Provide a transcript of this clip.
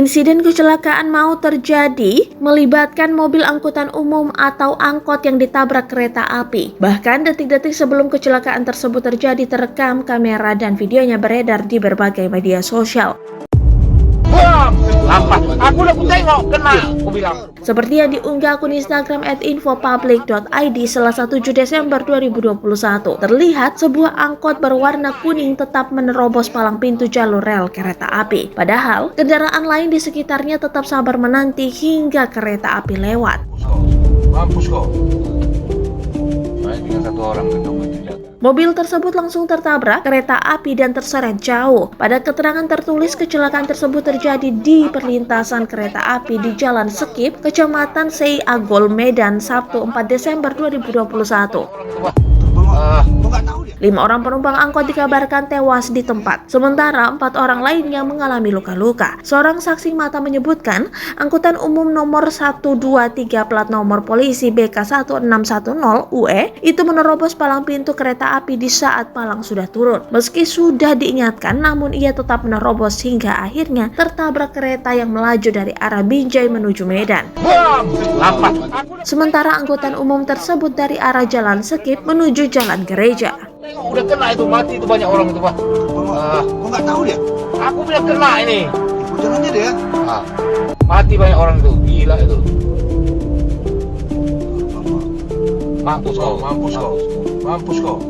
Insiden kecelakaan maut terjadi melibatkan mobil angkutan umum atau angkot yang ditabrak kereta api. Bahkan detik-detik sebelum kecelakaan tersebut terjadi terekam kamera dan videonya beredar di berbagai media sosial. Aku udah tengok kena, aku bilang. Seperti yang diunggah akun Instagram @infopublic.id Selasa 7 Desember 2021, terlihat sebuah angkot berwarna kuning tetap menerobos palang pintu jalur rel kereta api. Padahal, kendaraan lain di sekitarnya tetap sabar menanti hingga kereta api lewat. Mampus kok. Tinggal satu orang gendong menjaga. Mobil tersebut langsung tertabrak kereta api dan terseret jauh. Pada keterangan tertulis, kecelakaan tersebut terjadi di perlintasan kereta api di Jalan Sekip, Kecamatan Sei Agol, Medan, Sabtu 4 Desember 2021. 5 orang penumpang angkot dikabarkan tewas di tempat, sementara 4 orang lainnya mengalami luka-luka. Seorang saksi mata menyebutkan, angkutan umum nomor 123 plat nomor polisi BK1610UE itu menerobos palang pintu kereta api di saat palang sudah turun. Meski sudah diingatkan, namun ia tetap menerobos hingga akhirnya tertabrak kereta yang melaju dari arah Binjai menuju Medan. Sementara angkutan umum tersebut dari arah Jalan Sekip menuju Jalan Gereja. Udah kena itu, mati itu banyak orang itu, Pak. Kok nggak tahu dia? Aku bilang kena ini. Ikutin aja dia. Mati banyak orang itu, gila itu. Mampus kau, mampus kau, mampus kau.